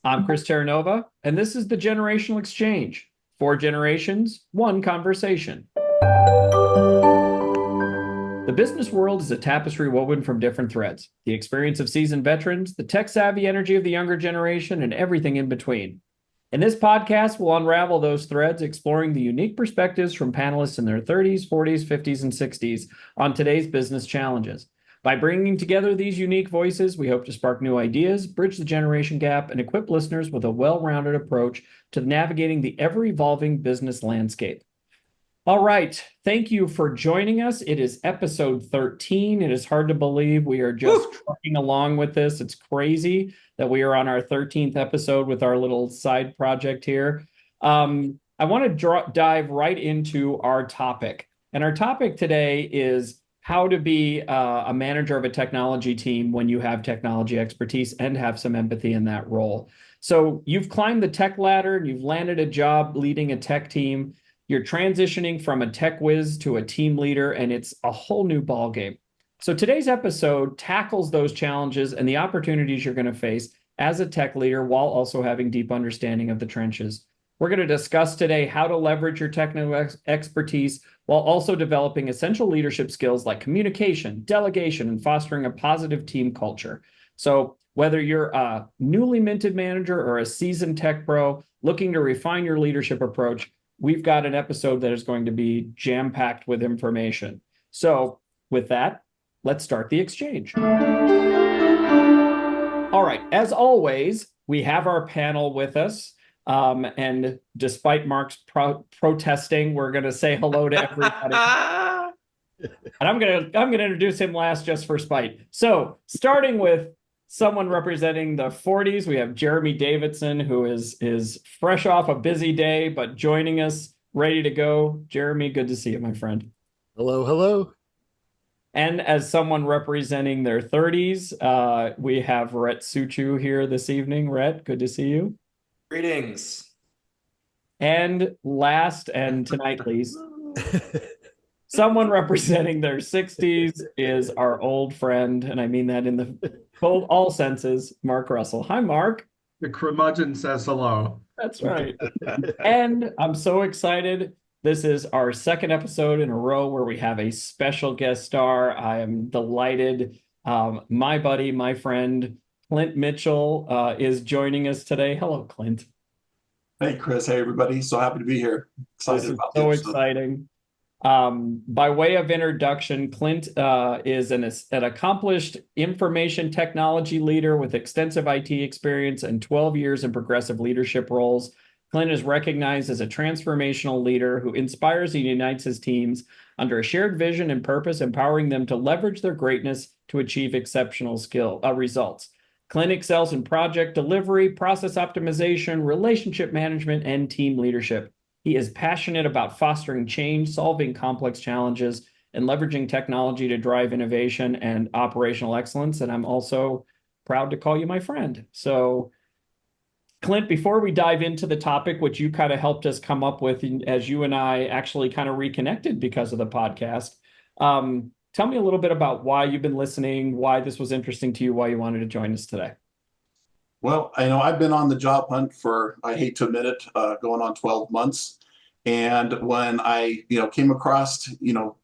I'm Chris Terranova, and this is the Generational Exchange. 4 generations, one conversation. The business world is a tapestry woven from different threads. The experience of seasoned veterans, the tech-savvy energy of the younger generation, and everything in between. In this podcast, we'll unravel those threads, exploring the unique perspectives from panelists in their 30s, 40s, 50s, and 60s on today's business challenges. By bringing together these unique voices, we hope to spark new ideas, bridge the generation gap, and equip listeners with a well-rounded approach to navigating the ever-evolving business landscape. All right, thank you for joining us. It is episode 13. It is hard to believe we are just trucking along with this. It's crazy that we are on our 13th episode with our little side project here. I want to dive right into our topic. And our topic today is how to be a manager of a technology team when you have technology expertise and have some empathy in that role. So you've climbed the tech ladder and you've landed a job leading a tech team. You're transitioning from a tech whiz to a team leader, and it's a whole new ballgame. So today's episode tackles those challenges and the opportunities you're going to face as a tech leader while also having deep understanding of the trenches. We're going to discuss today how to leverage your technical expertise while also developing essential leadership skills like communication, delegation, and fostering a positive team culture. So whether you're a newly minted manager or a seasoned tech pro looking to refine your leadership approach, we've got an episode that is going to be jam-packed with information. So with that, let's start the exchange. All right, as always, we have our panel with us. And despite Mark's protesting, we're going to say hello to everybody. And I'm going to introduce him last just for spite. So starting with someone representing the 40s, we have Jeremy Davidson, who is fresh off a busy day, but joining us, ready to go. Jeremy, good to see you, my friend. Hello, hello. And as someone representing their 30s, we have Rhett Suchu here this evening. Rhett, good to see you. Greetings. And last and tonight least, someone representing their 60s is our old friend, and I mean that in the all senses, Mark Russell. Hi, Mark. The curmudgeon says hello. That's right. And I'm so excited. This is our second episode in a row where we have a special guest star. I am delighted. My buddy, my friend, Clint Mitchell is joining us today. Hello, Clint. Hey, Chris. Hey, everybody. So happy to be here. Excited about this. So exciting. By way of introduction, Clint is an accomplished information technology leader with extensive IT experience and 12 years in progressive leadership roles. Clint is recognized as a transformational leader who inspires and unites his teams under a shared vision and purpose, empowering them to leverage their greatness to achieve exceptional results. Clint excels in project delivery, process optimization, relationship management, and team leadership. He is passionate about fostering change, solving complex challenges, and leveraging technology to drive innovation and operational excellence. And I'm also proud to call you my friend. So, Clint, before we dive into the topic, which you kind of helped us come up with as you and I actually kind of reconnected because of the podcast, tell me a little bit about why you've been listening, why this was interesting to you, why you wanted to join us today. Well, I know I've been on the job hunt for, I hate to admit it, going on 12 months. And when I, came across, the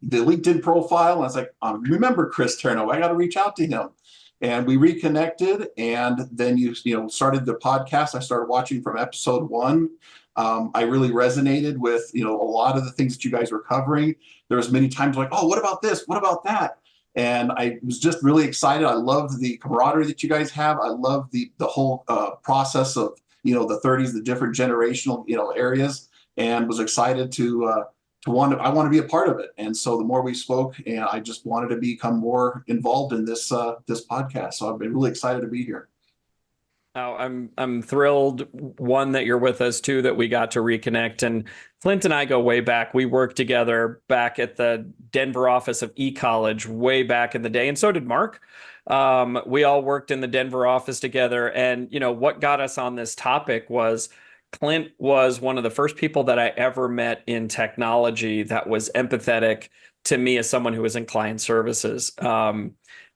LinkedIn profile, I was like, remember Chris Terranova, I got to reach out to him. And we reconnected, and then you started the podcast. I started watching from episode 1. I really resonated with, a lot of the things that you guys were covering. There was many times like, oh, what about this? What about that? And I was just really excited. I loved the camaraderie that you guys have. I love the whole process of, the 30s, the different generational, areas, and was excited to want to be a part of it. And so the more we spoke, and I just wanted to become more involved in this podcast. So I've been really excited to be here. Oh, I'm thrilled, one, that you're with us, two, that we got to reconnect. And Clint and I go way back. We worked together back at the Denver office of eCollege way back in the day. And so did Mark. We all worked in the Denver office together. And, what got us on this topic was Clint was one of the first people that I ever met in technology that was empathetic to me as someone who was in client services.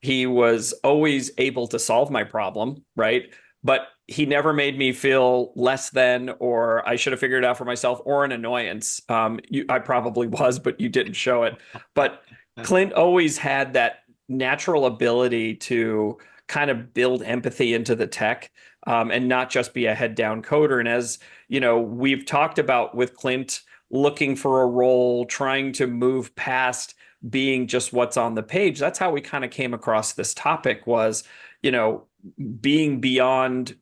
He was always able to solve my problem, right? But he never made me feel less than, or I should have figured it out for myself, or an annoyance. I probably was, but you didn't show it. But Clint always had that natural ability to kind of build empathy into the tech, and not just be a head down coder. And as you know, we've talked about with Clint looking for a role, trying to move past being just what's on the page. That's how we kind of came across this topic was, you know, being beyond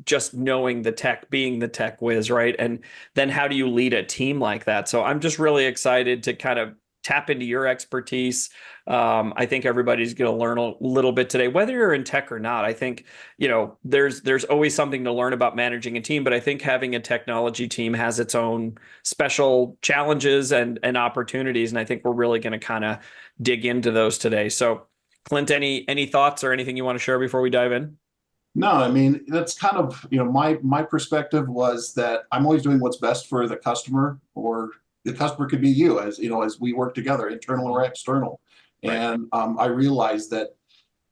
just knowing the tech, being the tech whiz, right? And then how do you lead a team like that? So I'm just really excited to kind of tap into your expertise. I think everybody's going to learn a little bit today, whether you're in tech or not. I think, you know, there's always something to learn about managing a team, but I think having a technology team has its own special challenges and opportunities. And I think we're really going to kind of dig into those today. So Clint, any thoughts or anything you want to share before we dive in? No, I mean, that's kind of, my perspective was that I'm always doing what's best for the customer, or the customer could be you, as we work together, internal or external. Right. And I realized that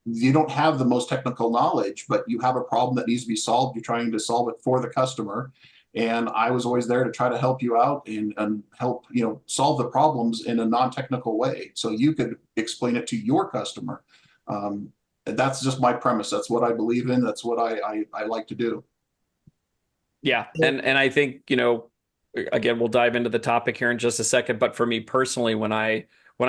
you don't have the most technical knowledge, but you have a problem that needs to be solved. You're trying to solve it for the customer. And I was always there to try to help you out and help, solve the problems in a non-technical way, so you could explain it to your customer. That's just my premise. That's what I believe in. That's what I like to do. Yeah. And I think, again, we'll dive into the topic here in just a second. But for me personally, when I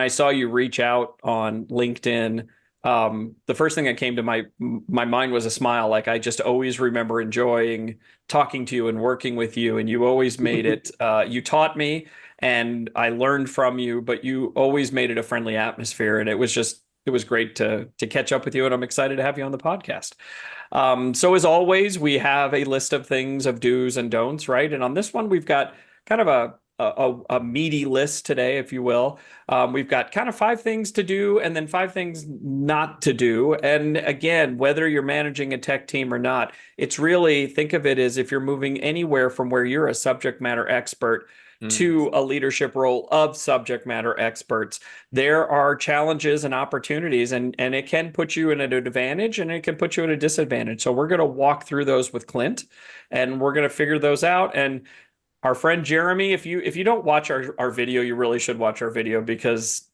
saw you reach out on LinkedIn, the first thing that came to my mind was a smile. Like, I just always remember enjoying talking to you and working with you. And you always made it, you taught me and I learned from you, but you always made it a friendly atmosphere. And it was great to catch up with you, and I'm excited to have you on the podcast. So as always, we have a list of things of do's and don'ts, right? And on this one, we've got kind of a meaty list today, if you will. We've got kind of 5 things to do and then 5 things not to do. And again, whether you're managing a tech team or not, it's really, think of it as if you're moving anywhere from where you're a subject matter expert to a leadership role of subject matter experts. There are challenges and opportunities, and it can put you in an advantage and it can put you at a disadvantage. So we're going to walk through those with Clint, and we're going to figure those out. And our friend Jeremy, if you don't watch our video, you really should watch our video, because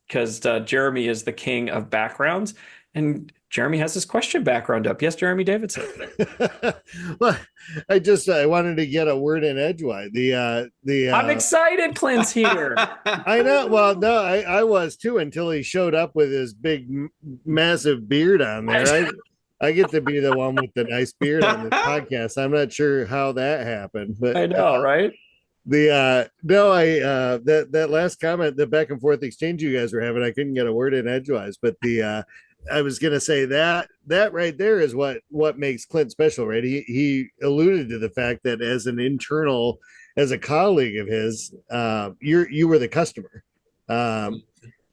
Jeremy is the king of backgrounds, and Jeremy has his question background up. Yes, Jeremy Davidson. Well, I wanted to get a word in edgewise. I'm excited Clint's here. I know. Well, no, I was too, until he showed up with his big, massive beard on there. I get to be the one with the nice beard on this podcast. I'm not sure how that happened, but I know, right? That last comment, the back and forth exchange you guys were having, I couldn't get a word in edgewise, but I was gonna say that right there is what makes Clint special, right? He alluded to the fact that as a colleague of his, you were the customer, and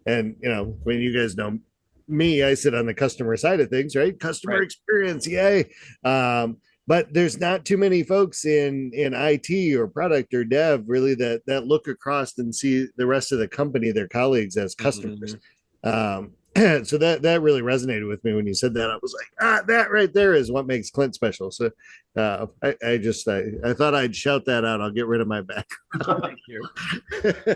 when you guys know me, I sit on the customer side of things, right? Customer experience, yay. But there's not too many folks in IT or product or dev really that look across and see the rest of the company, their colleagues, as customers. So that really resonated with me when you said that. I was like, that right there is what makes Clint special. So I thought I'd shout that out. I'll get rid of my back. Thank you.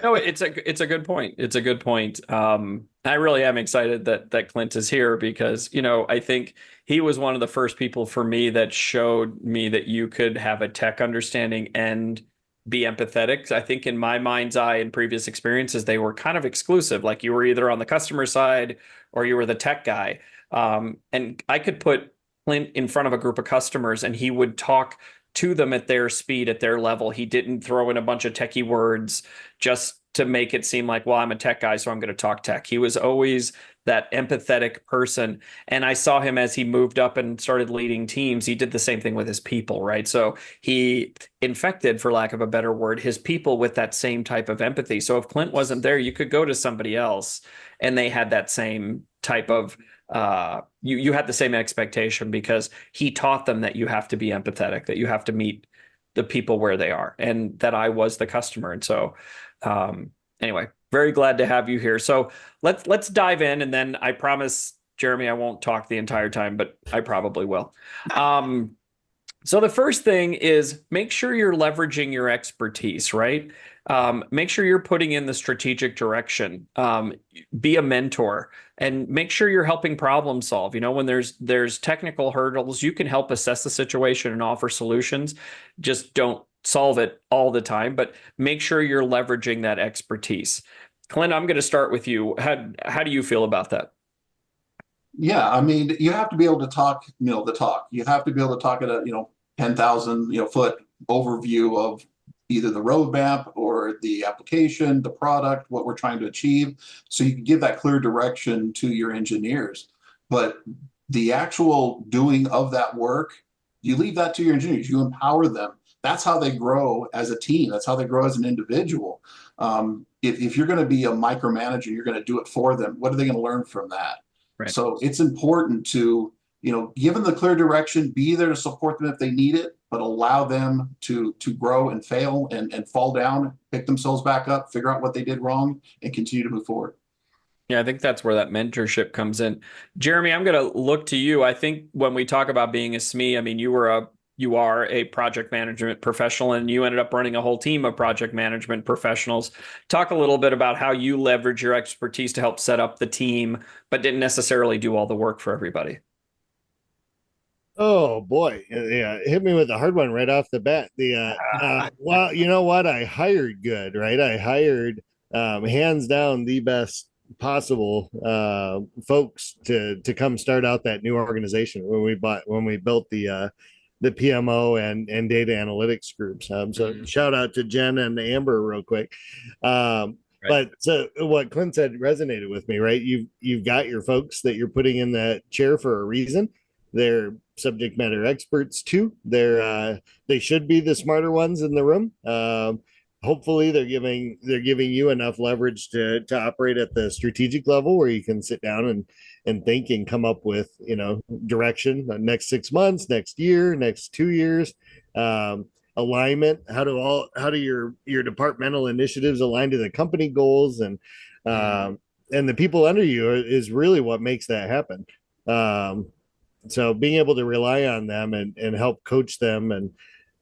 No, it's a good point. It's a good point. I really am excited that Clint is here, because I think he was one of the first people for me that showed me that you could have a tech understanding and be empathetic. I think in my mind's eye, in previous experiences, they were kind of exclusive. Like, you were either on the customer side or you were the tech guy. And I could put Clint in front of a group of customers and he would talk to them at their speed, at their level. He didn't throw in a bunch of techie words just to make it seem like, well, I'm a tech guy, so I'm going to talk tech. He was always that empathetic person. And I saw him as he moved up and started leading teams. He did the same thing with his people, right? So he infected, for lack of a better word, his people with that same type of empathy. So if Clint wasn't there, you could go to somebody else and they had that same type of you had the same expectation, because he taught them that you have to be empathetic, that you have to meet the people where they are, and that I was the customer. And so anyway, very glad to have you here. So let's dive in, and then I promise, Jeremy, I won't talk the entire time, but I probably will. So the first thing is make sure you're leveraging your expertise, right? Make sure you're putting in the strategic direction. Be a mentor and make sure you're helping problem solve. When there's technical hurdles, you can help assess the situation and offer solutions. Just don't solve it all the time, but make sure you're leveraging that expertise. Clint, I'm going to start with you. How do you feel about that? Yeah, I mean, you have to be able to talk, the talk. You have to be able to talk at a, 10,000, foot overview of either the roadmap or the application, the product, what we're trying to achieve. So you can give that clear direction to your engineers. But the actual doing of that work, you leave that to your engineers. You empower them. That's how they grow as a team. That's how they grow as an individual. If you're going to be a micromanager, you're going to do it for them. What are they going to learn from that? Right. So it's important to, give them the clear direction, be there to support them if they need it, but allow them to grow and fail and fall down, pick themselves back up, figure out what they did wrong, and continue to move forward. Yeah, I think that's where that mentorship comes in. Jeremy, I'm going to look to you. I think when we talk about being a SME, I mean, you are a project management professional and you ended up running a whole team of project management professionals. Talk a little bit about how you leverage your expertise to help set up the team, but didn't necessarily do all the work for everybody. Oh boy, yeah, hit me with a hard one right off the bat. Well, you know what? I hired good, right? I hired hands down the best possible folks to come start out that new organization when we built the PMO and data analytics groups. So shout out to Jen and Amber real quick. Right. But so what Clint said resonated with me, right? You've got your folks that you're putting in that chair for a reason. They're subject matter experts too. They should be the smarter ones in the room. Hopefully they're giving you enough leverage to operate at the strategic level where you can sit down and think and come up with direction next 6 months, next year, next 2 years, alignment. How do your departmental initiatives align to the company goals, and the people under you is really what makes that happen. So being able to rely on them and help coach them and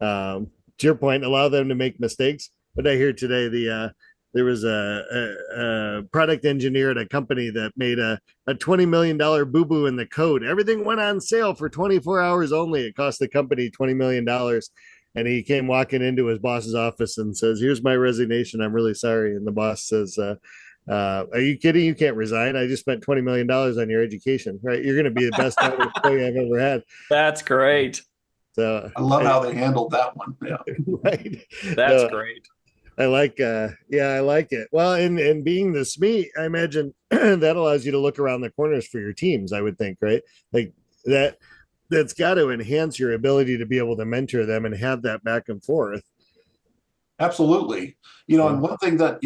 to your point, allow them to make mistakes. But I hear today there was a product engineer at a company that made a $20 million boo-boo in the code. Everything went on sale for 24 hours only. It cost the company $20 million. And he came walking into his boss's office and says, "Here's my resignation. I'm really sorry." And the boss says, "Are you kidding? You can't resign. I just spent $20 million on your education, right? You're going to be the best employee I've ever had." That's great. So I love how they handled that one. Yeah. Right. That's great. I like, I like it. Well, and being the SME, I imagine that allows you to look around the corners for your teams, I would think, right? Like that's got to enhance your ability to be able to mentor them and have that back and forth. Absolutely. And one thing that,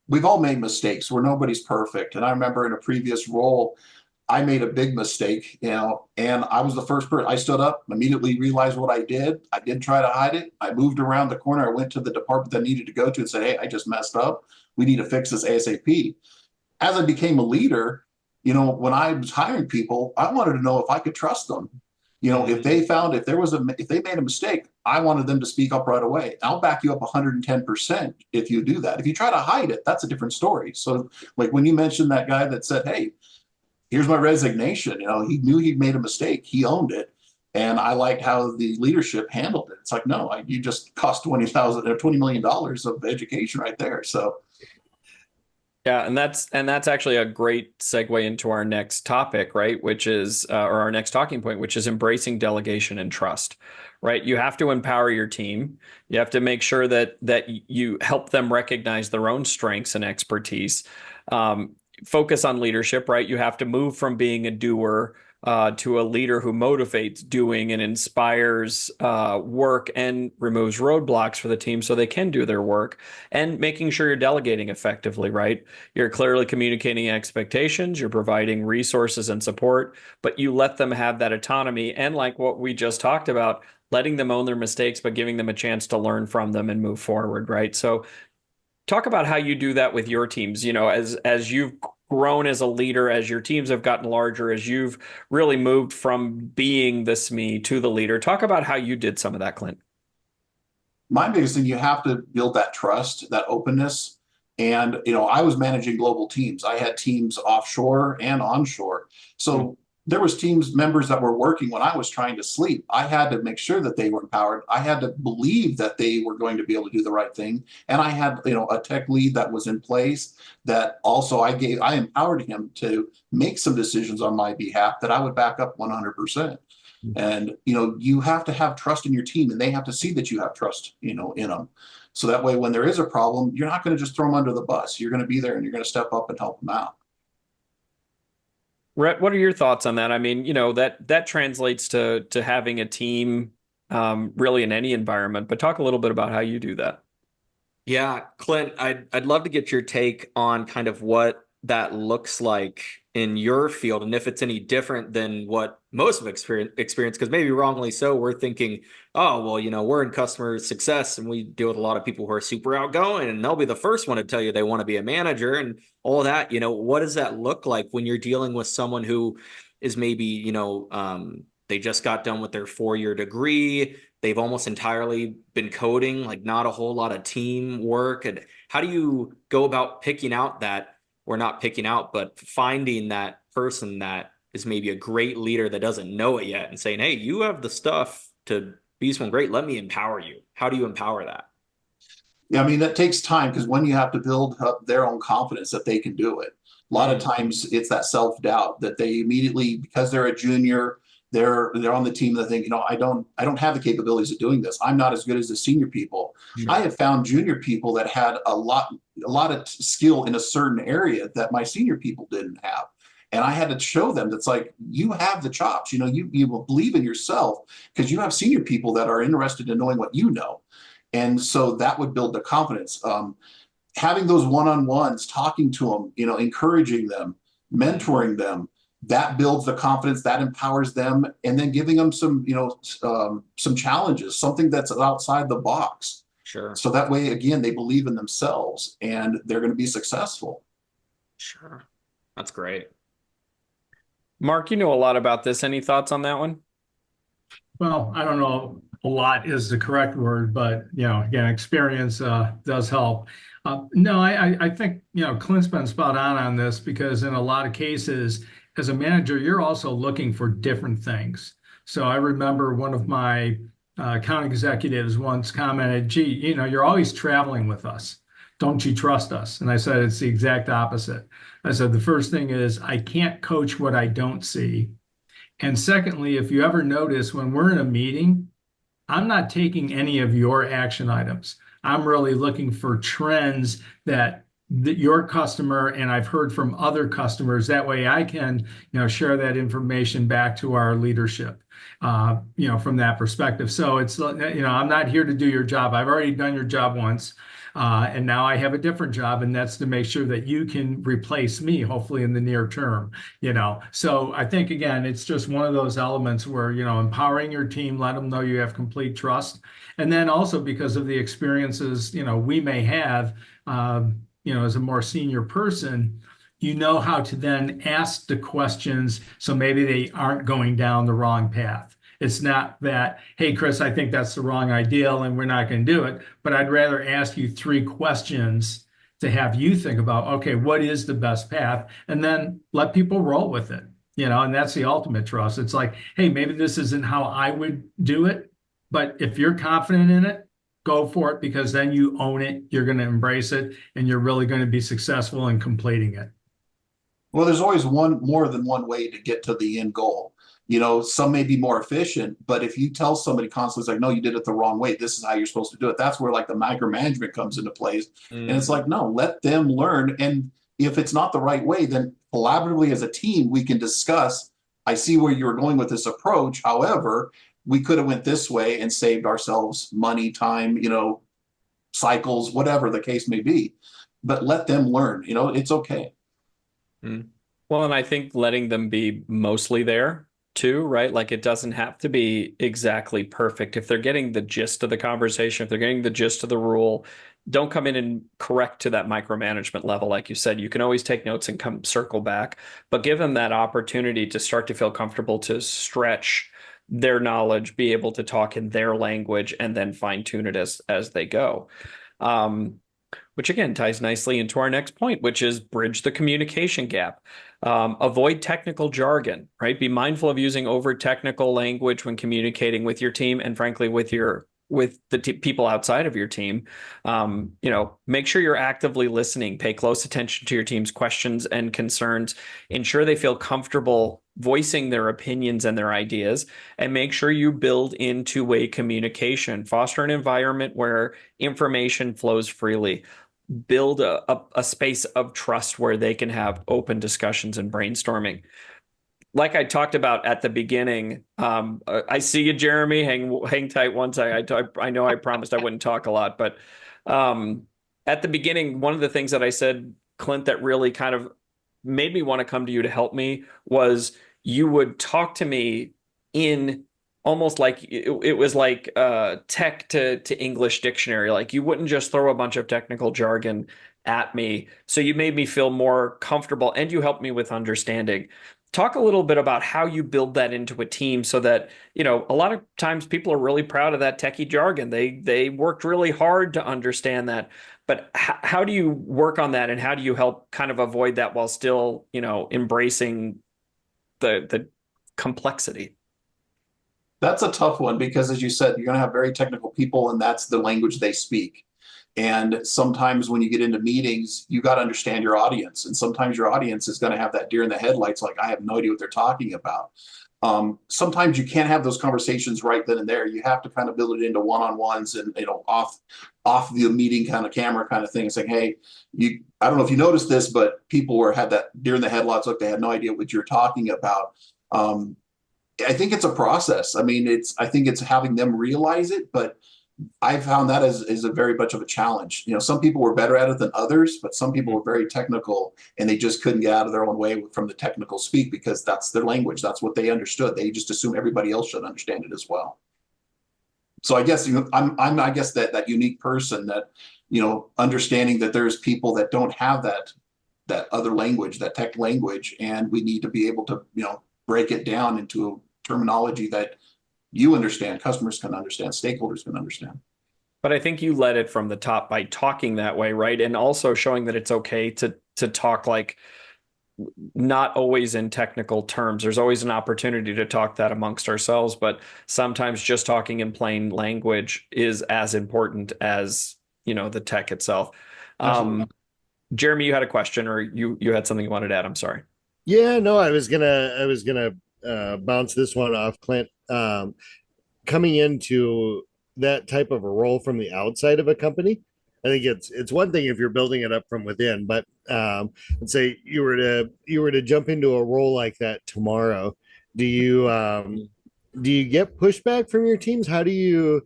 we've all made mistakes where nobody's perfect. And I remember in a previous role, I made a big mistake, and I was the first person. I stood up, immediately realized what I did. I didn't try to hide it. I moved around the corner. I went to the department that I needed to go to and said, "Hey, I just messed up. We need to fix this ASAP." As I became a leader, when I was hiring people, I wanted to know if I could trust them. If they found if they made a mistake, I wanted them to speak up right away. I'll back you up 110% if you do that. If you try to hide it, that's a different story. So, like when you mentioned that guy that said, "Hey, here's my resignation," he knew he'd made a mistake. He owned it. And I liked how the leadership handled it. It's like, no, you just cost $20 million of education right there. So. Yeah, and that's actually a great segue into our next topic, right? Which is, or our next talking point, which is embracing delegation and trust, right? You have to empower your team. You have to make sure that you help them recognize their own strengths and expertise. Focus on leadership, right? You have to move from being a doer to a leader who motivates doing and inspires work and removes roadblocks for the team so they can do their work, and making sure you're delegating effectively, right? You're clearly communicating expectations, you're providing resources and support, but you let them have that autonomy. And like what we just talked about, letting them own their mistakes, but giving them a chance to learn from them and move forward, right? So talk about how you do that with your teams, as you've grown as a leader, as your teams have gotten larger, as you've really moved from being the SME to the leader? Talk about how you did some of that, Clint. My biggest thing, you have to build that trust, that openness. And, I was managing global teams. I had teams offshore and onshore. So there was teams members that were working when I was trying to sleep. I had to make sure that they were empowered. I had to believe that they were going to be able to do the right thing. And I had, a tech lead that was in place that also I empowered him to make some decisions on my behalf that I would back up 100%. And, you have to have trust in your team, and they have to see that you have trust, in them. So that way, when there is a problem, you're not going to just throw them under the bus. You're going to be there and you're going to step up and help them out. Rhett, what are your thoughts on that? I mean, that translates to having a team really in any environment, but talk a little bit about how you do that. Yeah, Clint, I'd love to get your take on kind of what that looks like in your field, and if it's any different than what most of experience, because maybe wrongly so, we're thinking, oh, well, we're in customer success and we deal with a lot of people who are super outgoing and they'll be the first one to tell you they want to be a manager and all that. What does that look like when you're dealing with someone who is maybe, they just got done with their 4-year degree, they've almost entirely been coding, like not a whole lot of teamwork? And how do you go about picking out that, or not picking out, but finding that person that is maybe a great leader that doesn't know it yet and saying, hey, you have the stuff to be someone great. Let me empower you. How do you empower that? Yeah, I mean, that takes time, because when you have to build up their own confidence that they can do it. A lot of times it's that self-doubt that they immediately, because they're a junior, they're on the team, that think, I don't have the capabilities of doing this. I'm not as good as the senior people. Sure. I have found junior people that had a lot of skill in a certain area that my senior people didn't have. And I had to show them that's like, you have the chops, you will believe in yourself, because you have senior people that are interested in knowing what you know. And so that would build the confidence. Having those one-on-ones, talking to them, encouraging them, mentoring them, that builds the confidence, that empowers them, and then giving them some, some challenges, something that's outside the box. Sure. So that way, again, they believe in themselves and they're going to be successful. Sure. That's great. Mark, you know a lot about this. Any thoughts on that one? Well, I don't know, a lot is the correct word, but again, experience does help. No, I think Clint's been spot on this, because in a lot of cases, as a manager, you're also looking for different things. So I remember one of my account executives once commented, gee, you're always traveling with us. Don't you trust us? And I said, it's the exact opposite. I said, the first thing is, I can't coach what I don't see. And secondly, if you ever notice, when we're in a meeting, I'm not taking any of your action items. I'm really looking for trends that your customer, and I've heard from other customers. That way I can, share that information back to our leadership, from that perspective. So it's, I'm not here to do your job. I've already done your job once. And now I have a different job, and that's to make sure that you can replace me, hopefully in the near term, So I think, again, it's just one of those elements where, empowering your team, let them know you have complete trust. And then also, because of the experiences, we may have, as a more senior person, how to then ask the questions so maybe they aren't going down the wrong path. It's not that, hey, Chris, I think that's the wrong ideal and we're not going to do it, but I'd rather ask you 3 questions to have you think about, okay, what is the best path? And then let people roll with it, and that's the ultimate trust. It's like, hey, maybe this isn't how I would do it, but if you're confident in it, go for it, because then you own it, you're going to embrace it, and you're really going to be successful in completing it. Well, there's always more than one way to get to the end goal. Some may be more efficient, but if you tell somebody constantly, it's like, no, you did it the wrong way, this is how you're supposed to do it. That's where like the micromanagement comes into place. And it's like, no, let them learn. And if it's not the right way, then collaboratively as a team, we can discuss, I see where you're going with this approach. However, we could have went this way and saved ourselves money, time, cycles, whatever the case may be. But let them learn, it's okay. Well, and I think letting them be mostly there too, right? Like it doesn't have to be exactly perfect. If they're getting the gist of the conversation, if they're getting the gist of the rule, don't come in and correct to that micromanagement level. Like you said, you can always take notes and come circle back, but give them that opportunity to start to feel comfortable to stretch their knowledge, be able to talk in their language, and then fine tune it as they go. Which again ties nicely into our next point, which is bridge the communication gap. Avoid technical jargon, right? Be mindful of using over technical language when communicating with your team, and frankly with the people outside of your team. Make sure you're actively listening, pay close attention to your team's questions and concerns, ensure they feel comfortable voicing their opinions and their ideas, and make sure you build in two-way communication. Foster an environment where information flows freely. Build a space of trust where they can have open discussions and brainstorming. Like I talked about at the beginning, I see you, Jeremy. Hang tight one second. I know I promised I wouldn't talk a lot, but at the beginning, one of the things that I said, Clint, that really kind of made me want to come to you to help me was you would talk to me in almost like it was like tech to English dictionary. Like you wouldn't just throw a bunch of technical jargon at me. So you made me feel more comfortable and you helped me with understanding. Talk a little bit about how you build that into a team so that, a lot of times people are really proud of that techie jargon. They worked really hard to understand that. But how do you work on that, and how do you help kind of avoid that while still, embracing the complexity? That's a tough one because, as you said, you're going to have very technical people, and that's the language they speak. And sometimes when you get into meetings, you got to understand your audience. And sometimes your audience is going to have that deer in the headlights, like, I have no idea what they're talking about. Sometimes you can't have those conversations right then and there. You have to kind of build it into one-on-ones and, off the meeting kind of camera kind of thing. It's like, hey, I don't know if you noticed this, but people had that deer in the headlights, like they had no idea what you're talking about. I think it's a process. I think it's having them realize it, but I found that is a very much of a challenge. Some people were better at it than others, but some people were very technical and they just couldn't get out of their own way from the technical speak because that's their language. That's what they understood. They just assume everybody else should understand it as well. So I guess I guess that unique person that, understanding that there's people that don't have that other language, that tech language, and we need to be able to, break it down into a terminology that you understand, customers can understand, stakeholders can understand. But I think you led it from the top by talking that way, right? And also showing that it's okay to talk like not always in technical terms. There's always an opportunity to talk that amongst ourselves, but sometimes just talking in plain language is as important as, the tech itself. Jeremy, you had a question, or you had something you wanted to add? I'm sorry. Yeah, no, I was gonna bounce this one off, Clint. Coming into that type of a role from the outside of a company, I think it's one thing if you're building it up from within, but let's say you were to jump into a role like that tomorrow. Do you get pushback from your teams? How do you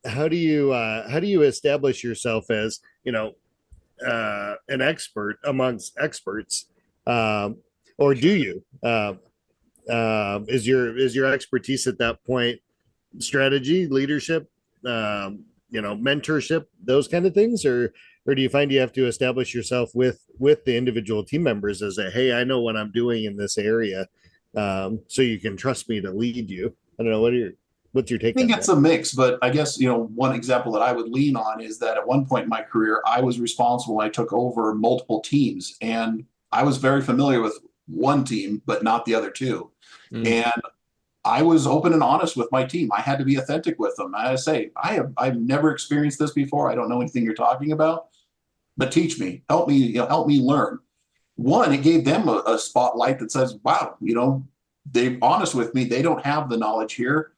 establish yourself as an expert amongst experts, or do you? Is your expertise at that point strategy, leadership, mentorship, those kind of things, or do you find you have to establish yourself with the individual team members as a, hey, I know what I'm doing in this area, so you can trust me to lead you? I don't know, what's your take? I think it's a mix, but I guess one example that I would lean on is that at one point in my career, I was responsible. I took over multiple teams, and I was very familiar with one team, but not the other two. And I was open and honest with my team. I had to be authentic with them. I say, I've never experienced this before. I don't know anything you're talking about, but teach me, help me learn. One, it gave them a spotlight that says, wow, they're honest with me. They don't have the knowledge here.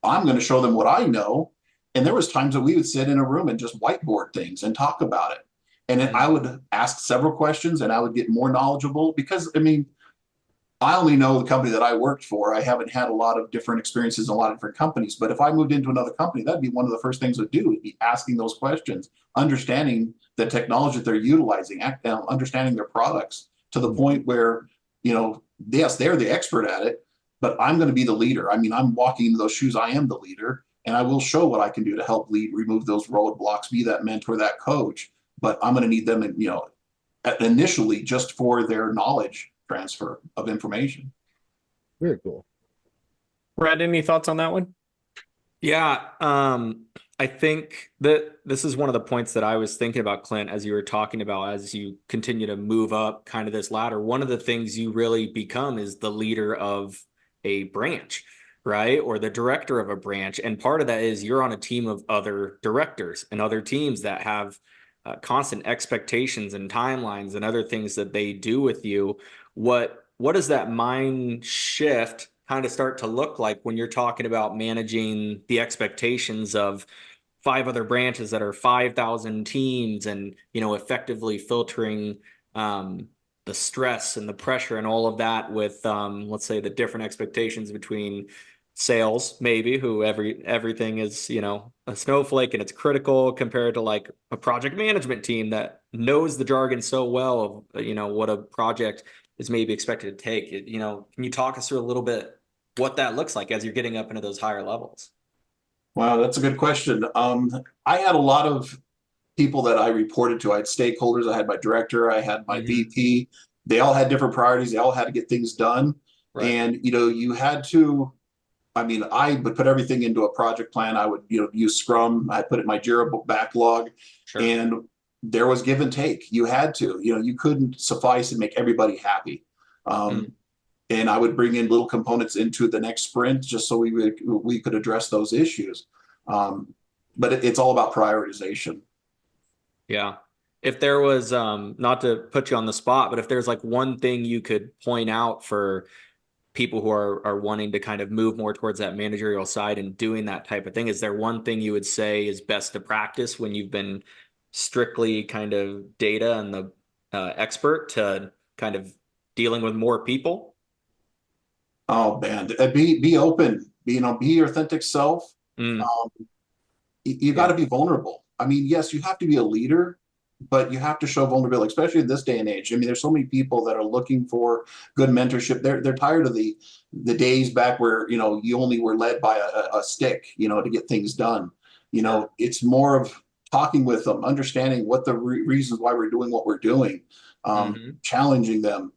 I'm going to show them what I know. And there was times that we would sit in a room and just whiteboard things and talk about it. And then I would ask several questions and I would get more knowledgeable because, I only know the company that I worked for. I haven't had a lot of different experiences in a lot of different companies. But if I moved into another company, that'd be one of the first things I'd do, would be asking those questions, understanding the technology that they're utilizing, understanding their products to the point where, yes, they're the expert at it, but I'm going to be the leader. I mean, I'm walking into those shoes. I am the leader, and I will show what I can do to help lead, remove those roadblocks, be that mentor, that coach. But I'm going to need them, initially just for their knowledge transfer of information. Very cool. Brad, any thoughts on that one? Yeah, I think that this is one of the points that I was thinking about, Clint, as you were talking about, as you continue to move up kind of this ladder. One of the things you really become is the leader of a branch, right? Or the director of a branch. And part of that is you're on a team of other directors and other teams that have constant expectations and timelines and other things that they do with you. What does that mind shift kind of start to look like when you're talking about managing the expectations of 5 other branches that are 5,000 teams, and effectively filtering the stress and the pressure and all of that with let's say the different expectations between sales, maybe, who everything is a snowflake and it's critical, compared to like a project management team that knows the jargon so well of what a project is maybe expected to take. Can you talk us through a little bit what that looks like as you're getting up into those higher levels? Wow, that's a good question. I had a lot of people that I reported to. I had stakeholders, I had my director, I had my VP. They all had different priorities. They all had to get things done. Right. And, you had to, I would put everything into a project plan. I would, use Scrum. I put it in my Jira backlog. Sure. And there was give and take. You had to, you couldn't suffice and make everybody happy. And I would bring in little components into the next sprint just so we could address those issues. But it's all about prioritization. Yeah. If there was, not to put you on the spot, but if there's like one thing you could point out for people who are wanting to kind of move more towards that managerial side and doing that type of thing, is there one thing you would say is best to practice when you've been strictly kind of data and the expert to kind of dealing with more people? Oh man, be open, be your authentic self. You got to be vulnerable. Yes, you have to be a leader, but you have to show vulnerability, especially in this day and age. There's so many people that are looking for good mentorship. They're tired of the days back where you only were led by a stick, to get things done. It's more of talking with them, understanding what the reasons why we're doing what we're doing, challenging them,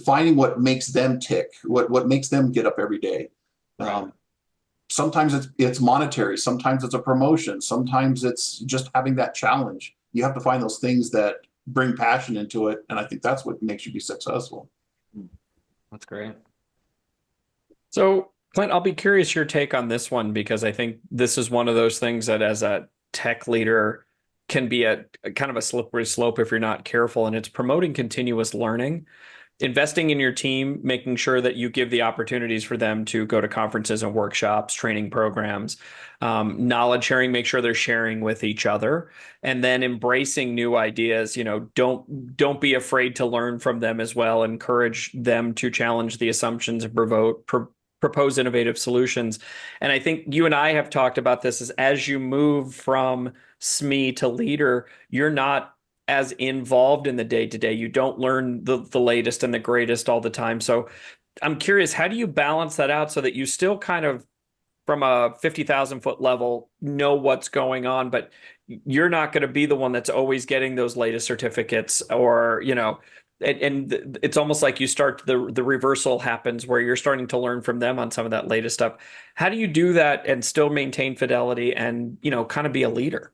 finding what makes them tick, what makes them get up every day. Right. Sometimes it's monetary, sometimes it's a promotion, sometimes it's just having that challenge. You have to find those things that bring passion into it, and I think that's what makes you be successful. That's great. So, Clint, I'll be curious your take on this one, because I think this is one of those things that as a tech leader can be a kind of a slippery slope if you're not careful, and it's promoting continuous learning. Investing in your team, making sure that you give the opportunities for them to go to conferences and workshops, training programs, knowledge sharing, make sure they're sharing with each other, and then embracing new ideas. Don't be afraid to learn from them as well. Encourage them to challenge the assumptions and propose innovative solutions. And I think you and I have talked about this, as you move from SME to leader, you're not as involved in the day-to-day. You don't learn the latest and the greatest all the time. So I'm curious, how do you balance that out so that you still kind of, from a 50,000 foot level, know what's going on, but you're not going to be the one that's always getting those latest certificates, or, and it's almost like you start, the reversal happens where you're starting to learn from them on some of that latest stuff. How do you do that and still maintain fidelity and, kind of be a leader?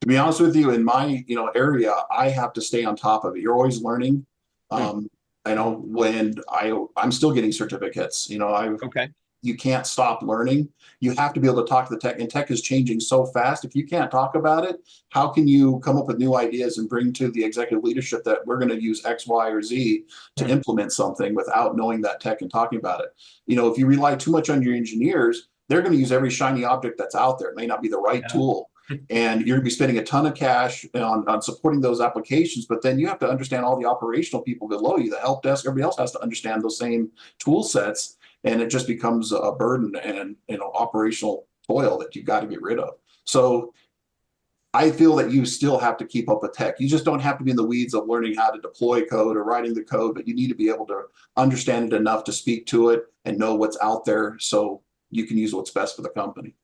To be honest with you, in my area, I have to stay on top of it. You're always learning. I know when I'm still getting certificates. Okay. You can't stop learning. You have to be able to talk to the tech, and tech is changing so fast. If you can't talk about it, how can you come up with new ideas and bring to the executive leadership that we're going to use X, Y, or Z to implement something without knowing that tech and talking about it? If you rely too much on your engineers, they're going to use every shiny object that's out there. It may not be the right tool. And you're going to be spending a ton of cash on supporting those applications, but then you have to understand all the operational people below you, the help desk, everybody else has to understand those same tool sets, and it just becomes a burden and operational toil that you got to get rid of. So I feel that you still have to keep up with tech. You just don't have to be in the weeds of learning how to deploy code or writing the code, but you need to be able to understand it enough to speak to it and know what's out there so you can use what's best for the company.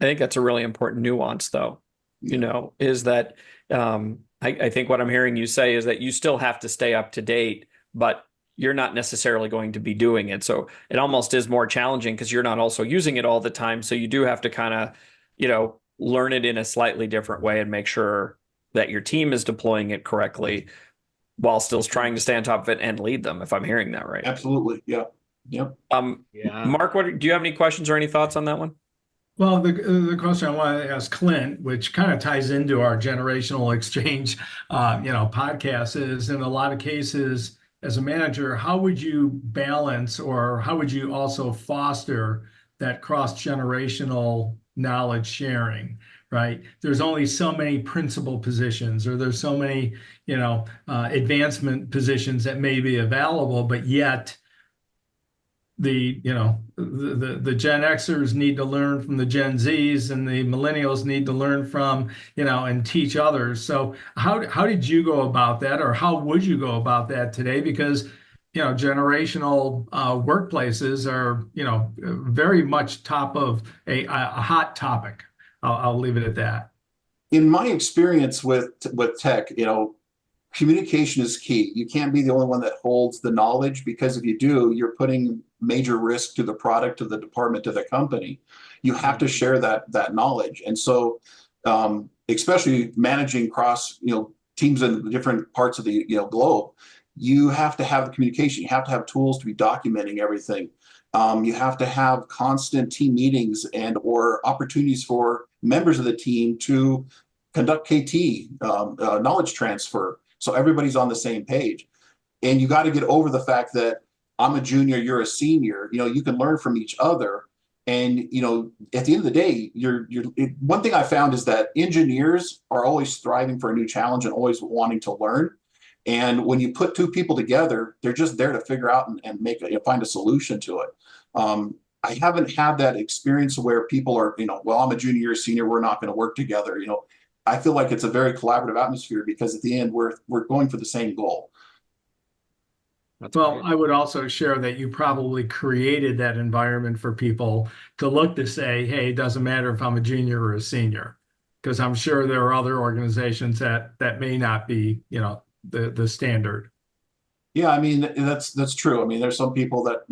I think that's a really important nuance, though, Yeah. is that I think what I'm hearing you say is that you still have to stay up to date, but you're not necessarily going to be doing it. So it almost is more challenging because you're not also using it all the time. So you do have to kind of, learn it in a slightly different way and make sure that your team is deploying it correctly while still trying to stay on top of it and lead them, if I'm hearing that right. Absolutely. Yeah. Yep. Yeah. Mark, do you have any questions or any thoughts on that one? Well, the question I want to ask Clint, which kind of ties into our generational exchange, podcast, is in a lot of cases as a manager, how would you balance or how would you also foster that cross-generational knowledge sharing, right? There's only so many principal positions, or there's so many, advancement positions that may be available, but yet the Gen Xers need to learn from the Gen Zs, and the millennials need to learn from, and teach others. So how did you go about that, or how would you go about that today? Because generational workplaces are very much top of a hot topic. I'll leave it at that. In my experience with tech, communication is key. You can't be the only one that holds the knowledge, because if you do, you're putting major risk to the product, to the department, to the company. You have to share that knowledge. And so, especially managing across, teams in different parts of the globe, you have to have the communication. You have to have tools to be documenting everything. You have to have constant team meetings or opportunities for members of the team to conduct KT, knowledge transfer, so everybody's on the same page. And you got to get over the fact that I'm a junior, you're a senior. You can learn from each other. And at the end of the day, one thing I found is that engineers are always thriving for a new challenge and always wanting to learn. And when you put two people together, they're just there to figure out and find a solution to it. I haven't had that experience where people are, well, I'm a junior, you're a senior, we're not going to work together. I feel like it's a very collaborative atmosphere, because at the end we're going for the same goal. Well, I would also share that you probably created that environment for people to look to say, hey, it doesn't matter if I'm a junior or a senior, because I'm sure there are other organizations that may not be, the standard. Yeah, I mean, that's true. I mean, there's some people that,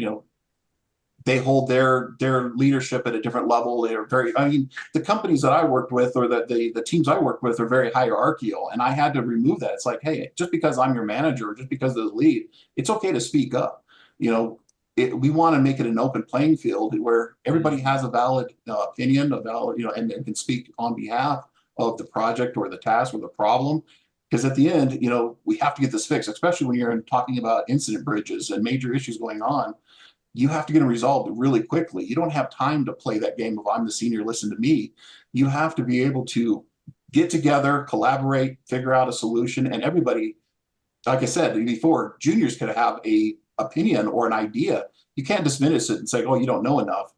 they hold their leadership at a different level. They're the companies that I worked with, or the teams I worked with, are very hierarchical, and I had to remove that. It's like, hey, just because I'm your manager, or just because of the lead, it's okay to speak up. We want to make it an open playing field where everybody has a valid opinion, and can speak on behalf of the project or the task or the problem. Because at the end, we have to get this fixed, especially when you're talking about incident bridges and major issues going on. You have to get them resolved really quickly. You don't have time to play that game of I'm the senior, listen to me. You have to be able to get together, collaborate, figure out a solution. And everybody, like I said before, juniors could have a opinion or an idea. You can't dismiss it and say, oh, you don't know enough.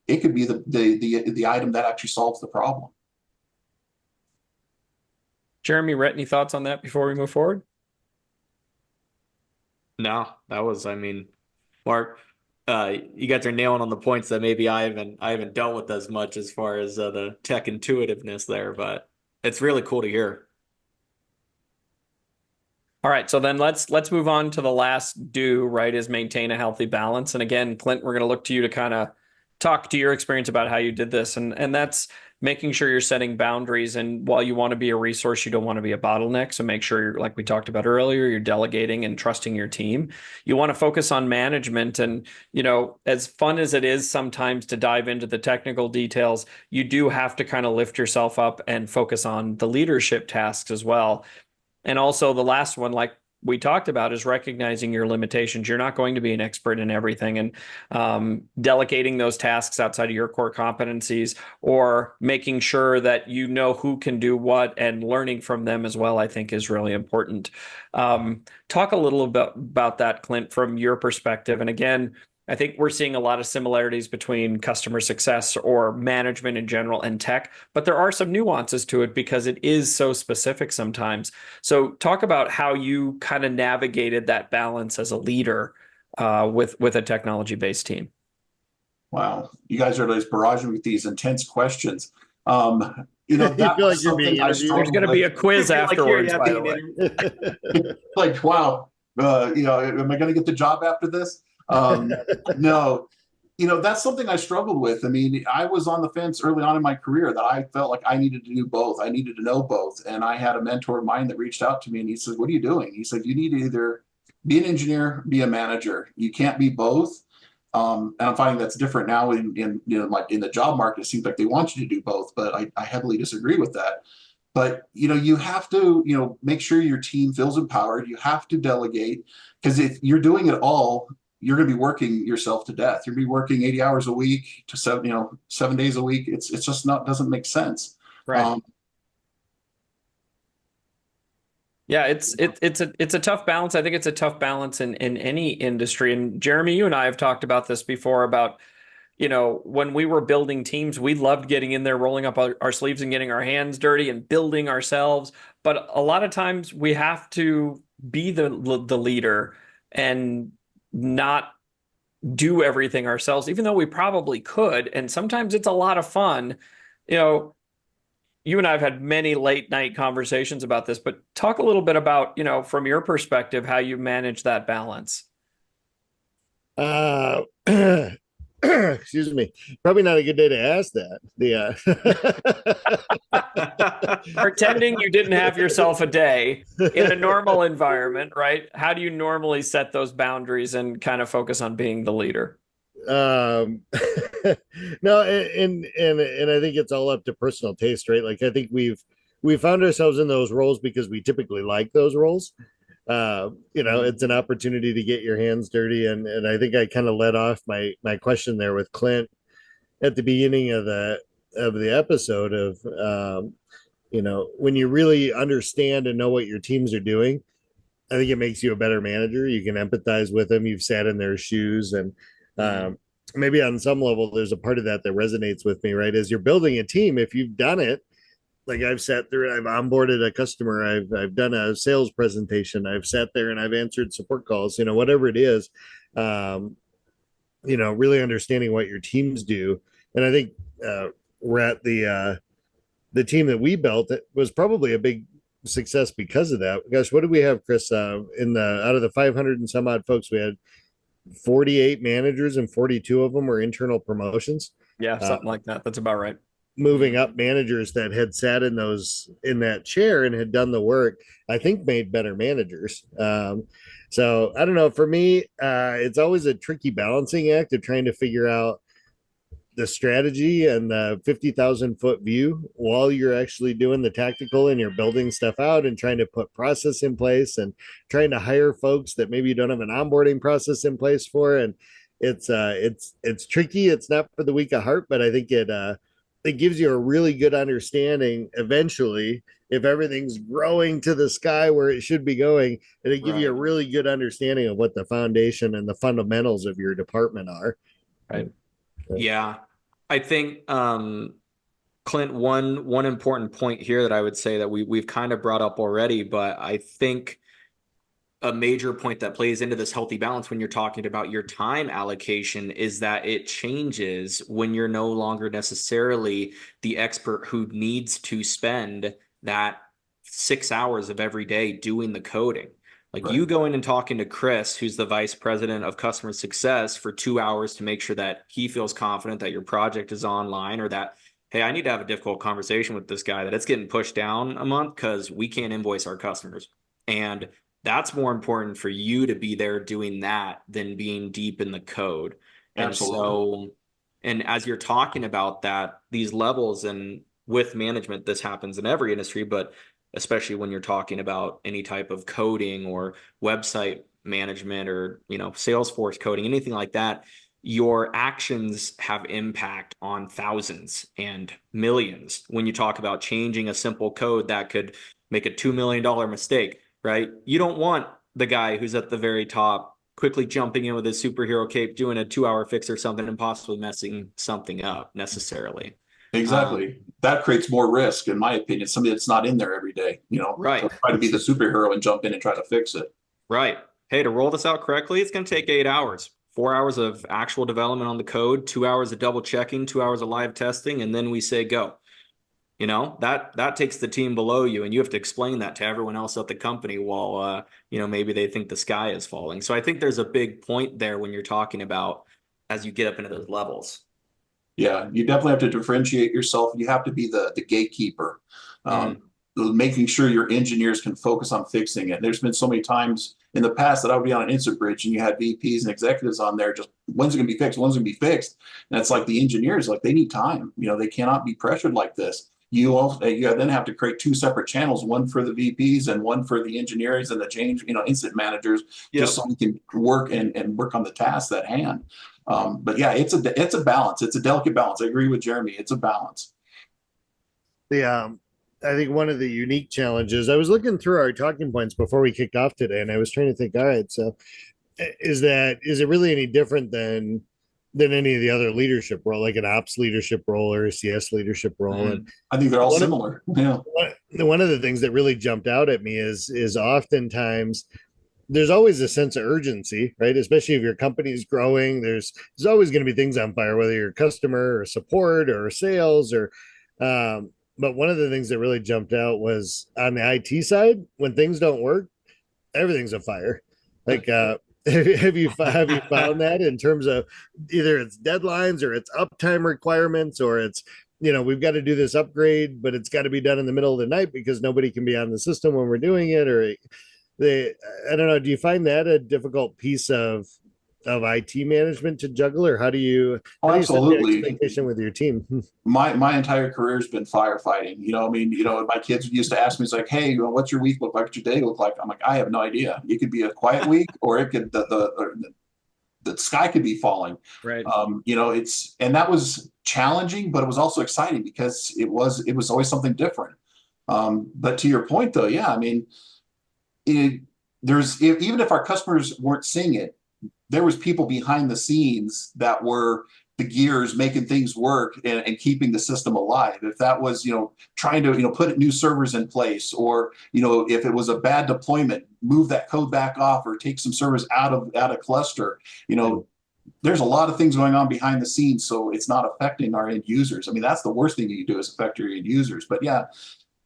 It could be the item that actually solves the problem. Jeremy, Rhett, any thoughts on that before we move forward? No, that was, Mark, you guys are nailing on the points that maybe I haven't dealt with as much as far as the tech intuitiveness there, but it's really cool to hear. All right, so then let's move on to the last do, right, is maintain a healthy balance. And again, Clint, we're going to look to you to kind of talk to your experience about how you did this. And that's making sure you're setting boundaries. And while you want to be a resource, you don't want to be a bottleneck. So make sure you're, like we talked about earlier, you're delegating and trusting your team. You want to focus on management. And, as fun as it is sometimes to dive into the technical details, you do have to kind of lift yourself up and focus on the leadership tasks as well. And also the last one, like we talked about, is recognizing your limitations. You're not going to be an expert in everything, and delegating those tasks outside of your core competencies, or making sure that you know who can do what and learning from them as well, I think is really important. Talk a little bit about that, Clint, from your perspective. And again, I think we're seeing a lot of similarities between customer success or management in general and tech, but there are some nuances to it because it is so specific sometimes. So talk about how you kind of navigated that balance as a leader with a technology-based team. Wow, you guys are just barraging with these intense questions. You That feel was like you're being something I interviewed? There's struggled going to be a with. quiz afterwards, by the way. Like, wow, am I going to get the job after this? No, that's something I struggled with. I mean, I was on the fence early on in my career that I felt like I needed to do both. I needed to know both. And I had a mentor of mine that reached out to me and he said, "What are you doing?" He said, "You need to either be an engineer, be a manager. You can't be both." And I'm finding that's different now in like in the job market. It seems like they want you to do both, but I heavily disagree with that. But you have to make sure your team feels empowered. You have to delegate, because if you're doing it all, you're going to be working yourself to death. You're going to be working 80 hours a week to 7 days a week. It's just not, doesn't make sense. Right. Yeah, it's a tough balance. I think it's a tough balance in any industry. And Jeremy, you and I have talked about this before about, when we were building teams, we loved getting in there, rolling up our sleeves and getting our hands dirty and building ourselves. But a lot of times we have to be the leader and not do everything ourselves, even though we probably could. And sometimes it's a lot of fun. You and I have had many late night conversations about this, but talk a little bit about, from your perspective, how you manage that balance. Excuse me. Probably not a good day to ask that. Pretending you didn't have yourself a day in a normal environment, right? How do you normally set those boundaries and kind of focus on being the leader? No, and I think it's all up to personal taste, right? Like I think we found ourselves in those roles because we typically like those roles. It's an opportunity to get your hands dirty, and I think I kind of led off my question there with Clint at the beginning of the episode of when you really understand and know what your teams are doing, I think it makes you a better manager. You can empathize with them. You've sat in their shoes, and maybe on some level, there's a part of that resonates with me. Right, as you're building a team, if you've done it, like I've sat through, I've onboarded a customer, I've done a sales presentation, I've sat there and I've answered support calls. Whatever it is, really understanding what your teams do, and I think we're at the team that we built. It was probably a big success because of that. Gosh, what did we have, Chris? Out of the 500 and some odd folks, we had 48 managers, and 42 of them were internal promotions. Yeah, something like that. That's about right. Moving up managers that had sat in that chair and had done the work, I think made better managers. So I don't know. For me, it's always a tricky balancing act of trying to figure out the strategy and the 50,000-foot view while you're actually doing the tactical and you're building stuff out and trying to put process in place and trying to hire folks that maybe you don't have an onboarding process in place for. And it's tricky. It's not for the weak of heart, but I think it gives you a really good understanding eventually, if everything's growing to the sky where it should be going, it'll give you a really good understanding of what the foundation and the fundamentals of your department are. Right. Yeah. I think, Clint, one important point here that I would say that we've kind of brought up already, but I think a major point that plays into this healthy balance when you're talking about your time allocation is that it changes when you're no longer necessarily the expert who needs to spend that 6 hours of every day doing the coding. Like you going and talking to Chris, who's the vice president of customer success, for 2 hours to make sure that he feels confident that your project is online, or that, hey, I need to have a difficult conversation with this guy that it's getting pushed down a month because we can't invoice our customers. And that's more important for you to be there doing that than being deep in the code. Absolutely. And as you're talking about that, these levels, and with management, this happens in every industry, but especially when you're talking about any type of coding or website management or, Salesforce coding, anything like that, your actions have impact on thousands and millions. When you talk about changing a simple code that could make a $2 million mistake, right? You don't want the guy who's at the very top quickly jumping in with a superhero cape, doing a 2-hour fix or something, and possibly messing something up necessarily. Exactly. That creates more risk, in my opinion. Somebody that's not in there every day, Right. to try to be the superhero and jump in and try to fix it. Right. Hey, to roll this out correctly, it's going to take 8 hours. 4 hours of actual development on the code, 2 hours of double checking, 2 hours of live testing, and then we say go. That takes the team below you, and you have to explain that to everyone else at the company while maybe they think the sky is falling. So I think there's a big point there when you're talking about as you get up into those levels. Yeah, you definitely have to differentiate yourself. You have to be the gatekeeper, making sure your engineers can focus on fixing it. There's been so many times in the past that I would be on an incident bridge and you had VPs and executives on there just, when's it going to be fixed? When's it going to be fixed? And it's like the engineers, like they need time. They cannot be pressured like this. You then have to create 2 separate channels, one for the VPs and one for the engineers and the change, incident managers, just so we can work and work on the tasks at hand. But yeah, it's a balance. It's a delicate balance. I agree with Jeremy. It's a balance. I think one of the unique challenges, I was looking through our talking points before we kicked off today, and I was trying to think, all right, so is it really any different than any of the other leadership role, like an ops leadership role or a CS leadership role? And I think they're all similar. One of the things that really jumped out at me is oftentimes there's always a sense of urgency, right? Especially if your company is growing, there's always going to be things on fire, whether you're customer or support or sales or, but one of the things that really jumped out was on the IT side, when things don't work, everything's a fire. Like, have you found that in terms of either it's deadlines or it's uptime requirements or it's, we've got to do this upgrade, but it's got to be done in the middle of the night because nobody can be on the system when we're doing it, or I don't know. Do you find that a difficult piece of IT management to juggle, or how do you absolutely set the expectation with your team? My entire career has been firefighting. My kids used to ask me, it's like, hey, what's your week look like? What's your day look like? I'm like, I have no idea. It could be a quiet week, or it could the sky could be falling. Right. And that was challenging, but it was also exciting because it was always something different. But to your point, though, yeah, even if our customers weren't seeing it, there was people behind the scenes that were the gears making things work and keeping the system alive. If that was, trying to, put new servers in place, or, if it was a bad deployment, move that code back off or take some servers out of cluster, there's a lot of things going on behind the scenes. So it's not affecting our end users. That's the worst thing you can do, is affect your end users. But yeah,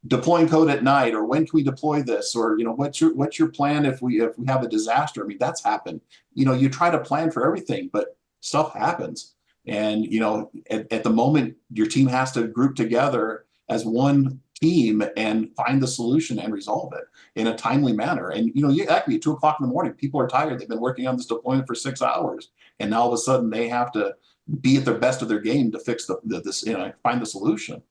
deploying code at night, or when can we deploy this, or what's your plan if we have a disaster? That's happened. You try to plan for everything, but stuff happens, and at the moment your team has to group together as one team and find the solution and resolve it in a timely manner. And actually at 2 o'clock in the morning, people are tired. They've been working on this deployment for 6 hours, and now all of a sudden they have to be at their best of their game to fix this, find the solution.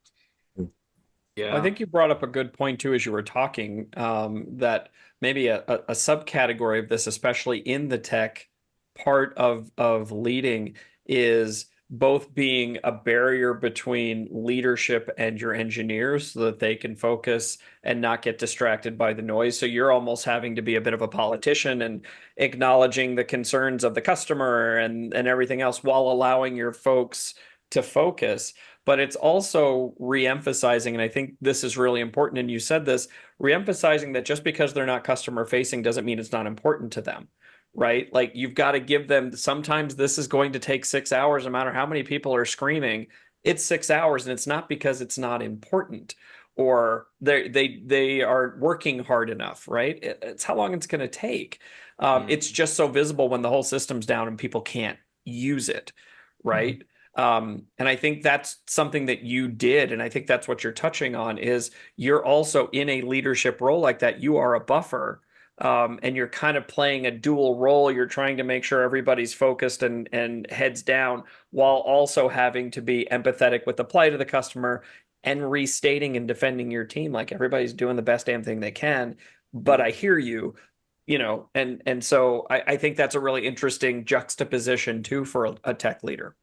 Yeah, I think you brought up a good point too as you were talking, that maybe a subcategory of this, especially in the tech part of leading, is both being a barrier between leadership and your engineers so that they can focus and not get distracted by the noise. So you're almost having to be a bit of a politician and acknowledging the concerns of the customer and everything else while allowing your folks to focus. But it's also re-emphasizing, and I think this is really important, and you said this, re-emphasizing that just because they're not customer facing doesn't mean it's not important to them, right? Like, you've got to give them, sometimes this is going to take 6 hours, no matter how many people are screaming. It's 6 hours, and it's not because it's not important or they are working hard enough, right? It's how long it's going to take. It's just so visible when the whole system's down and people can't use it, right? And I think that's something that you did. And I think that's what you're touching on, is you're also in a leadership role like that. You are a buffer, and you're kind of playing a dual role. You're trying to make sure everybody's focused and heads down, while also having to be empathetic with the plight of the customer and restating and defending your team. Like, everybody's doing the best damn thing they can, but I hear you. And so I think that's a really interesting juxtaposition too for a tech leader.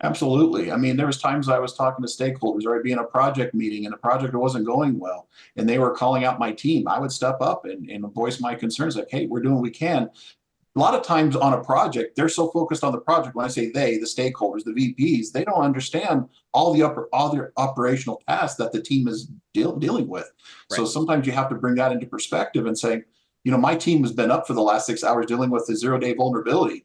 Absolutely. There was times I was talking to stakeholders, or I'd be in a project meeting and a project wasn't going well, and they were calling out my team. I would step up and voice my concerns, like, hey, we're doing what we can. a lot of times on a project, they're so focused on the project. When I say they, the stakeholders, the VPs, they don't understand all the other operational tasks that the team is dealing with. Right. So sometimes you have to bring that into perspective and say, my team has been up for the last 6 hours dealing with the 0-day vulnerability.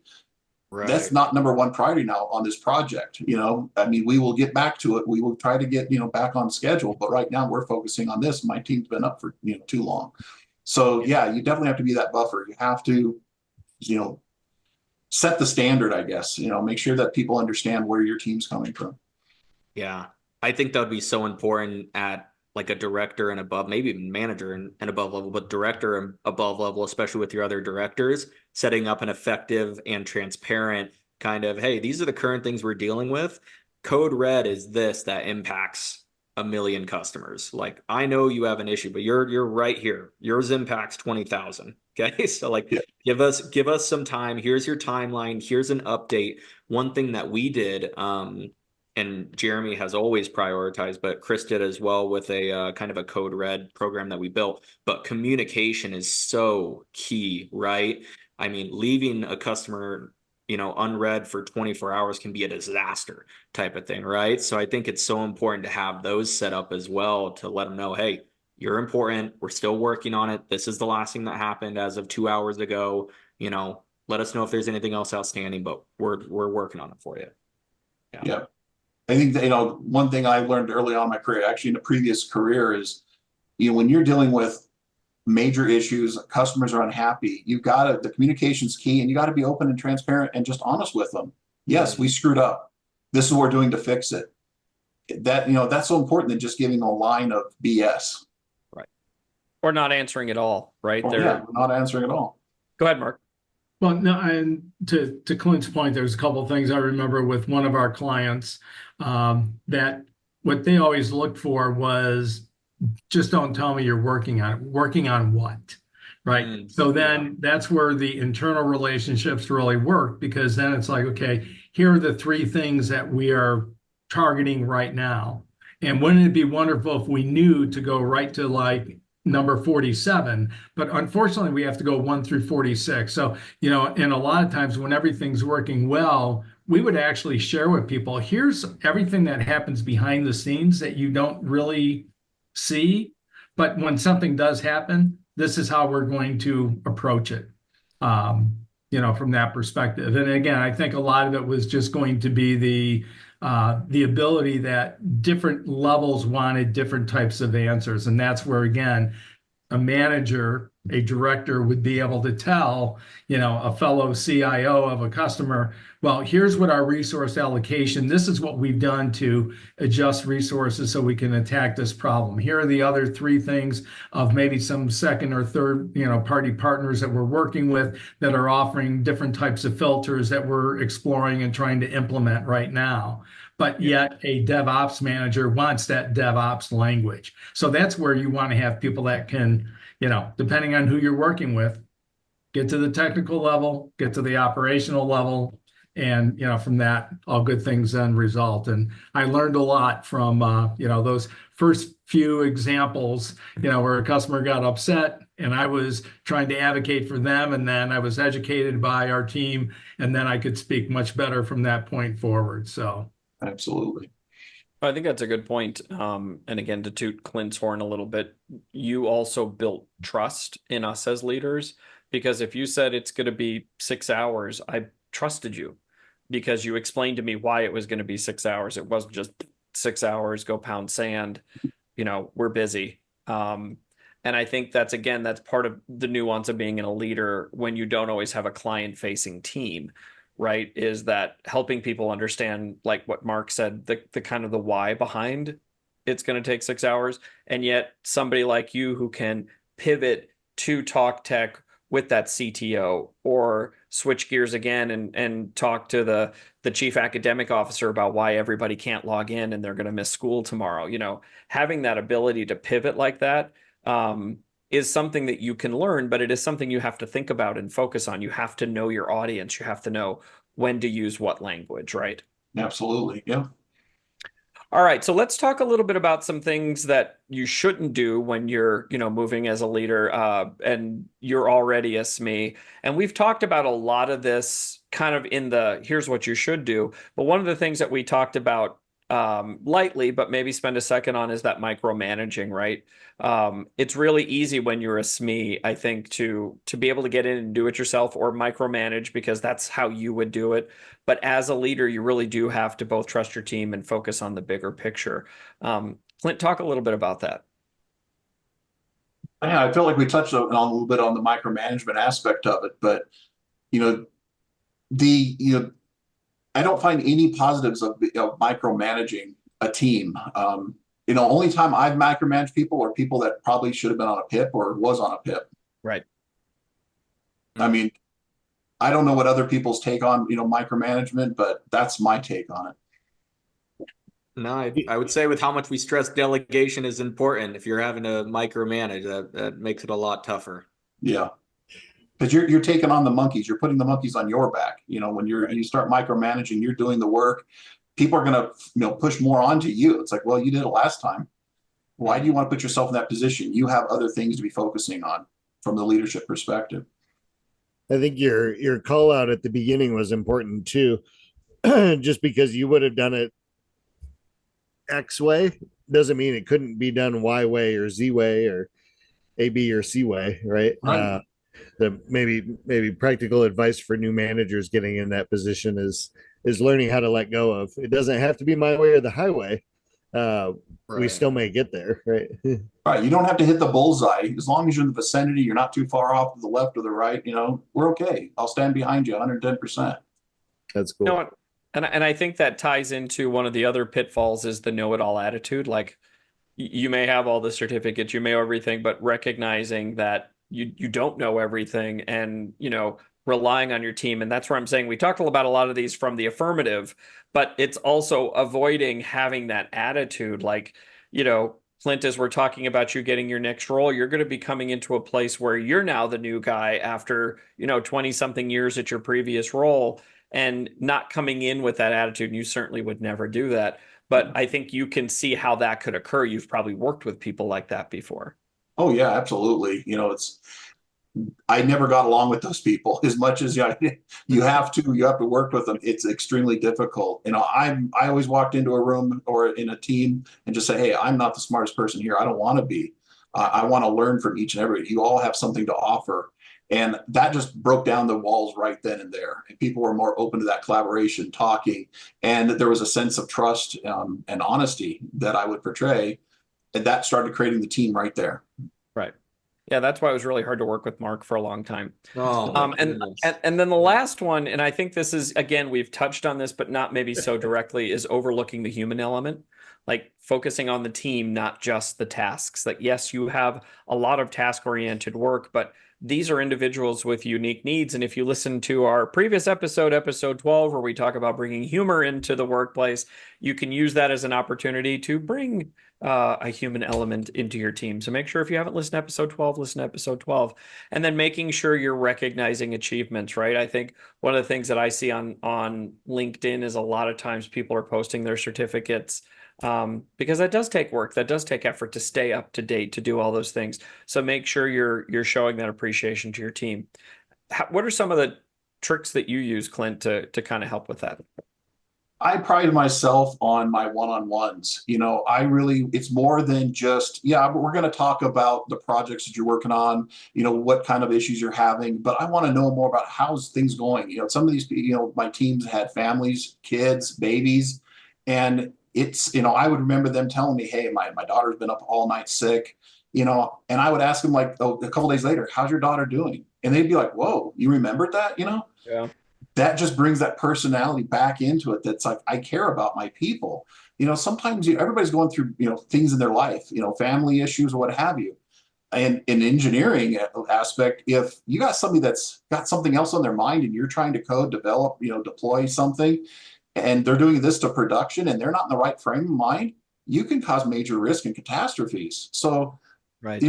Right. That's not number one priority now on this project. I mean, we will get back to it. We will try to get, back on schedule. But right now we're focusing on this. My team's been up for, too long. So yeah, you definitely have to be that buffer. You have to, set the standard, I guess, make sure that people understand where your team's coming from. Yeah. I think that would be so important at like a director and above, maybe even manager and above level, but director and above level, especially with your other directors, setting up an effective and transparent kind of, hey, these are the current things we're dealing with. Code red is this that impacts 1 million customers. Like, I know you have an issue, but you're right here. Yours impacts 20,000. Okay. So like, yeah. give us some time. Here's your timeline. Here's an update. One thing that we did, and Jeremy has always prioritized, but Chris did as well with a kind of a code red program that we built. But communication is so key, right? I mean, leaving a customer, unread for 24 hours can be a disaster type of thing, right? So I think it's so important to have those set up as well to let them know, hey, you're important. We're still working on it. This is the last thing that happened as of 2 hours ago. Let us know if there's anything else outstanding, but we're working on it for you. Yeah. I think that, one thing I learned early on in my career, actually in a previous career, is, when you're dealing with major issues, customers are unhappy, the communication's key, and you got to be open and transparent and just honest with them. Yes, we screwed up. This is what we're doing to fix it. That's so important than just giving a line of BS. Right. Or not answering at all, right? Yeah, not answering at all. Go ahead, Mark. Well, no, and to Clint's point, there's a couple of things I remember with one of our clients that what they always looked for was, just don't tell me you're working on it. Working on what? Right. So then that's where the internal relationships really work, because then it's like, okay, here are the 3 things that we are targeting right now. And wouldn't it be wonderful if we knew to go right to like number 47, but unfortunately we have to go 1 through 46. So, and a lot of times when everything's working well, we would actually share with people, here's everything that happens behind the scenes that you don't really see, but when something does happen, this is how we're going to approach it, from that perspective. And again, I think a lot of it was just going to be the ability that different levels wanted different types of answers. And that's where, again, a manager, a director would be able to tell, a fellow CIO of a customer, well, here's what our resource allocation, this is what we've done to adjust resources so we can attack this problem. Here are the other 3 things of maybe some second or third, party partners that we're working with that are offering different types of filters that we're exploring and trying to implement right now. But yet a DevOps manager wants that DevOps language. So that's where you want to have people that can, depending on who you're working with, get to the technical level, get to the operational level, and, from that, all good things then result. And I learned a lot from, those first few examples, where a customer got upset and I was trying to advocate for them. And then I was educated by our team, and then I could speak much better from that point forward. So. Absolutely. I think that's a good point. And again, to toot Clint's horn a little bit, you also built trust in us as leaders, because if you said it's going to be 6 hours, I trusted you because you explained to me why it was going to be 6 hours. It wasn't just 6 hours, go pound sand, we're busy. And I think that's part of the nuance of being a leader when you don't always have a client-facing team. Right, is that helping people understand, like what Mark said, the kind of the why behind it's going to take 6 hours. And yet somebody like you who can pivot to talk tech with that CTO, or switch gears again and talk to the chief academic officer about why everybody can't log in and they're going to miss school tomorrow. Having that ability to pivot like that is something that you can learn, but it is something you have to think about and focus on. You have to know your audience. You have to know when to use what language, right? Absolutely. Yeah. All right, so let's talk a little bit about some things that you shouldn't do when you're, moving as a leader, and you're already a SME. And we've talked about a lot of this kind of in the here's what you should do. But one of the things that we talked about lightly, but maybe spend a second on is that micromanaging, right? It's really easy when you're a SME, I think, to be able to get in and do it yourself or micromanage because that's how you would do it. But as a leader, you really do have to both trust your team and focus on the bigger picture. Clint, talk a little bit about that. Yeah, I feel like we touched on a little bit on the micromanagement aspect of it, but you know, I don't find any positives of micromanaging a team. Only time I've micromanaged people are people that probably should have been on a PIP or was on a PIP. Right. I mean, I don't know what other people's take on, micromanagement, but that's my take on it. No, I would say with how much we stress delegation is important. If you're having to micromanage, that makes it a lot tougher. Yeah. Because you're taking on the monkeys, you're putting the monkeys on your back. When you start micromanaging, you're doing the work. People are going to push more onto you. It's like, well, you did it last time. Why do you want to put yourself in that position? You have other things to be focusing on from the leadership perspective. I think your call out at the beginning was important too. Just because you would have done it X way doesn't mean it couldn't be done Y way or Z way or A, B, or C way, right? Right. The maybe practical advice for new managers getting in that position is learning how to let go of. It doesn't have to be my way or the highway. We still may get there, right? Right. You don't have to hit the bullseye. As long as you're in the vicinity, you're not too far off to the left or the right, we're okay. I'll stand behind you 110%. That's cool. And I think that ties into one of the other pitfalls is the know-it-all attitude. Like you may have all the certificates, you may know everything, but recognizing that you don't know everything and, relying on your team. And that's where I'm saying we talked about a lot of these from the affirmative, but it's also avoiding having that attitude. Like, Clint, as we're talking about you getting your next role, you're going to be coming into a place where you're now the new guy after, 20 something years at your previous role and not coming in with that attitude. And you certainly would never do that. But I think you can see how that could occur. You've probably worked with people like that before. Oh yeah, absolutely. I never got along with those people as much as you have to work with them. It's extremely difficult. I always walked into a room or in a team and just say, hey, I'm not the smartest person here. I don't want to be. I want to learn from each and every. You all have something to offer. And that just broke down the walls right then and there. And people were more open to that collaboration, talking. And there was a sense of trust and honesty that I would portray. And that started creating the team right there. Right. Yeah, that's why it was really hard to work with Mark for a long time. Oh, and then the last one, and I think this is, again, we've touched on this, but not maybe so directly, is overlooking the human element. Like focusing on the team, not just the tasks. Like, yes, you have a lot of task-oriented work, but these are individuals with unique needs. And if you listen to our previous episode, episode 12, where we talk about bringing humor into the workplace, you can use that as an opportunity to bring a human element into your team. So make sure if you haven't listened to episode 12, listen to episode 12. And then making sure you're recognizing achievements, right? I think one of the things that I see on LinkedIn is a lot of times people are posting their certificates because that does take work, that does take effort to stay up to date, to do all those things. So make sure you're showing that appreciation to your team. What are some of the tricks that you use, Clint, to kind of help with that? I pride myself on my one-on-ones. It's more than just, but we're going to talk about the projects that you're working on, what kind of issues you're having, but I want to know more about how's things going. Some of these, my teams had families, kids, babies, and it's, I would remember them telling me, hey, my daughter's been up all night sick, and I would ask them like a couple days later, how's your daughter doing? And they'd be like, whoa, you remembered that, Yeah. That just brings that personality back into it. That's like, I care about my people. Sometimes everybody's going through, things in their life, family issues or what have you. And in engineering aspect, if you got somebody that's got something else on their mind and you're trying to code, develop, deploy something, and they're doing this to production and they're not in the right frame of mind, you can cause major risk and catastrophes. So, right.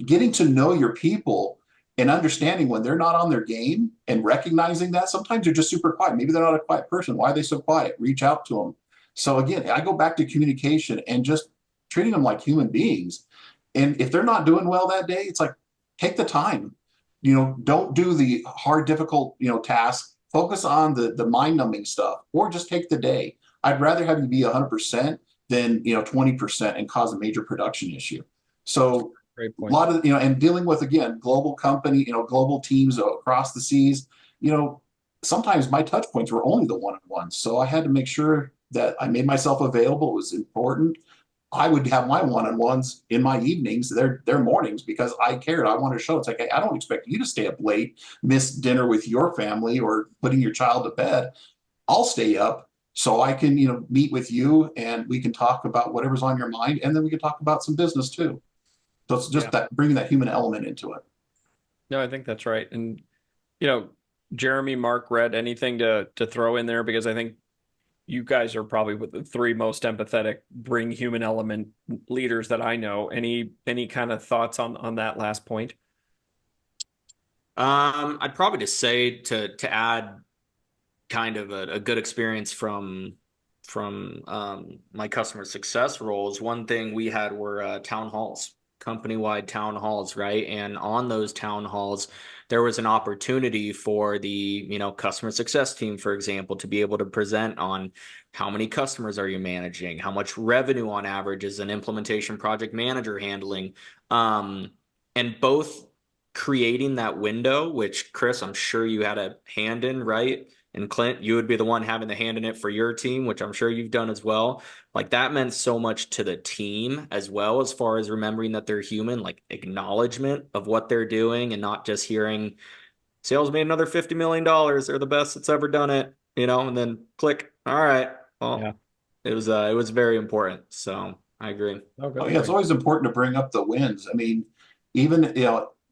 Getting to know your people and understanding when they're not on their game and recognizing that sometimes they're just super quiet. Maybe they're not a quiet person. Why are they so quiet? Reach out to them. So again, I go back to communication and just treating them like human beings. And if they're not doing well that day, it's like, take the time, don't do the hard, difficult, task. Focus on the mind numbing stuff, or just take the day. I'd rather have you be 100% than 20% and cause a major production issue. So Great a point. lot of and dealing with, again, global company, global teams across the seas, sometimes my touch points were only the one-on-ones. So I had to make sure that I made myself available. It was important. I would have my one-on-ones in my evenings, their mornings, because I cared. I wanted to show it's like, hey, I don't expect you to stay up late, miss dinner with your family or putting your child to bed. I'll stay up so I can, meet with you and we can talk about whatever's on your mind. And then we can talk about some business too. So it's just that bringing that human element into it. No, I think that's right. And, Jeremy, Mark, Red, anything to throw in there? Because I think you guys are probably with the three most empathetic, bring human element leaders that I know. Any kind of thoughts on that last point? I'd probably just say to add kind of a good experience from my customer success roles. One thing we had were town halls, company-wide town halls, right? And on those town halls, there was an opportunity for the customer success team, for example, to be able to present on how many customers are you managing, how much revenue on average is an implementation project manager handling, and both creating that window, which Chris, I'm sure you had a hand in, right? And Clint, you would be the one having the hand in it for your team, which I'm sure you've done as well. Like that meant so much to the team as well, as far as remembering that they're human, like acknowledgement of what they're doing and not just hearing sales made another $50 million. They're the best that's ever done it, and then click. All right. Well, Yeah. it was very important. So I agree. Okay. Oh, yeah, it's always important to bring up the wins. I mean, even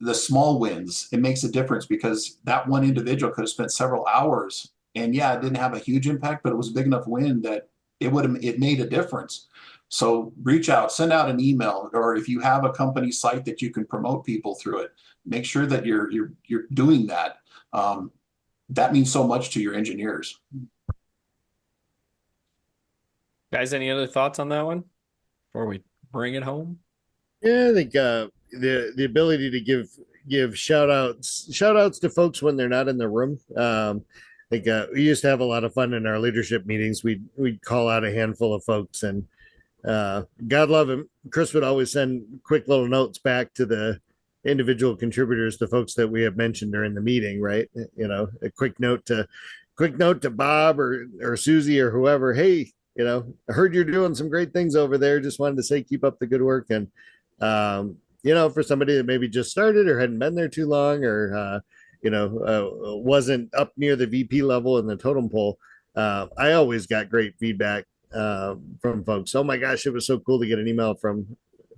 the small wins, it makes a difference because that one individual could have spent several hours, and yeah, it didn't have a huge impact, but it was a big enough win that it made a difference. So reach out, send out an email, or if you have a company site that you can promote people through it, make sure that you're doing that. That means so much to your engineers. Guys, any other thoughts on that one before we bring it home? Yeah, I think the ability to give shout outs to folks when they're not in the room. Like we used to have a lot of fun in our leadership meetings. We'd call out a handful of folks, and God love him, Chris would always send quick little notes back to the individual contributors, the folks that we have mentioned during the meeting, right? A quick note to Bob or Susie or whoever. Hey, I heard you're doing some great things over there. Just wanted to say, keep up the good work. And, for somebody that maybe just started or hadn't been there too long or, wasn't up near the VP level in the totem pole, I always got great feedback from folks. Oh my gosh, it was so cool to get an email from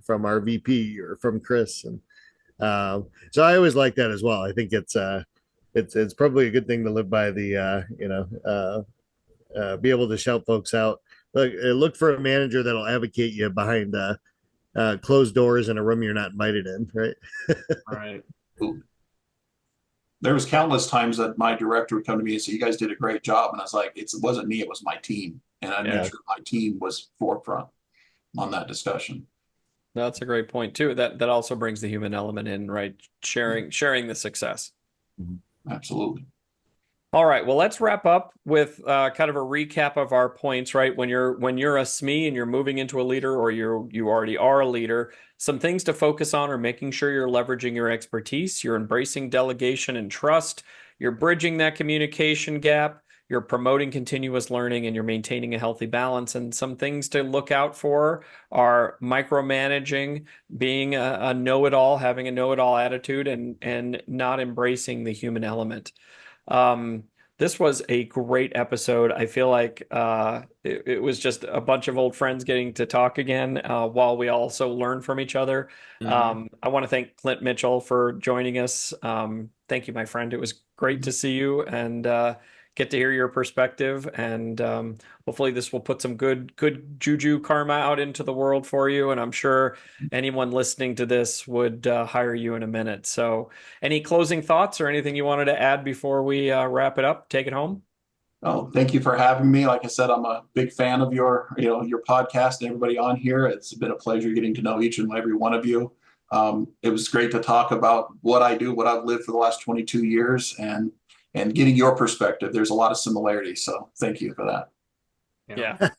our VP or from Chris. And so I always like that as well. I think it's probably a good thing to live by the, be able to shout folks out. Look for a manager that'll advocate you behind closed doors in a room you're not invited in, right? Right. There was countless times that my director would come to me and say, "You guys did a great job," and I was like, "It wasn't me; it was my team." And I made sure my team was forefront on that discussion. That's a great point too. That also brings the human element in, right? Sharing the success. Absolutely. All right. Well, let's wrap up with kind of a recap of our points, right? When you're a SME and you're moving into a leader, or you already are a leader, some things to focus on are making sure you're leveraging your expertise, you're embracing delegation and trust, you're bridging that communication gap, you're promoting continuous learning, and you're maintaining a healthy balance. And some things to look out for are micromanaging, being a know-it-all, having a know-it-all attitude, and not embracing the human element. This was a great episode. I feel like it was just a bunch of old friends getting to talk again while we also learn from each other. I want to thank Clint Mitchell for joining us. Thank you, my friend. It was great to see you and get to hear your perspective. And hopefully this will put some good juju karma out into the world for you. And I'm sure anyone listening to this would hire you in a minute. So any closing thoughts or anything you wanted to add before we wrap it up? Take it home. Oh, thank you for having me. Like I said, I'm a big fan of your podcast and everybody on here. It's been a pleasure getting to know each and every one of you. It was great to talk about what I do, what I've lived for the last 22 years, and getting your perspective. There's a lot of similarities. So thank you for that. Yeah.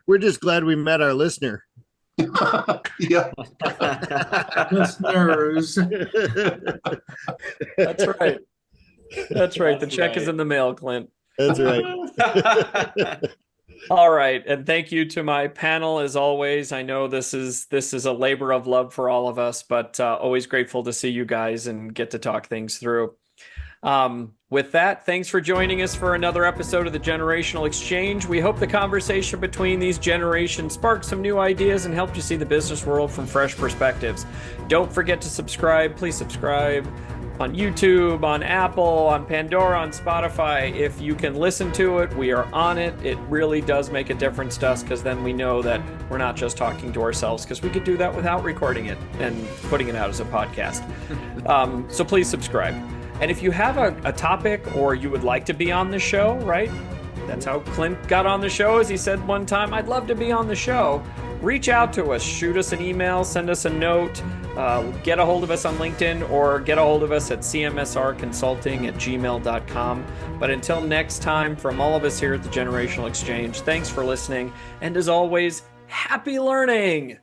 We're just glad we met our listener. Yeah. Listeners. That's right. That's right. The check is in the mail, Clint. That's right. All right. And thank you to my panel as always. I know this is a labor of love for all of us, but always grateful to see you guys and get to talk things through. With that, thanks for joining us for another episode of the Generational Exchange. We hope the conversation between these generations sparked some new ideas and helped you see the business world from fresh perspectives. Don't forget to subscribe. Please subscribe on YouTube, on Apple, on Pandora, on Spotify. If you can listen to it, we are on it. It really does make a difference to us, because then we know that we're not just talking to ourselves, because we could do that without recording it and putting it out as a podcast. So please subscribe. And if you have a topic or you would like to be on the show, right? That's how Clint got on the show, as he said one time, I'd love to be on the show. Reach out to us, shoot us an email, send us a note, get a hold of us on LinkedIn, or get a hold of us at cmsrconsulting@gmail.com. But until next time, from all of us here at the Generational Exchange, thanks for listening. And as always, happy learning.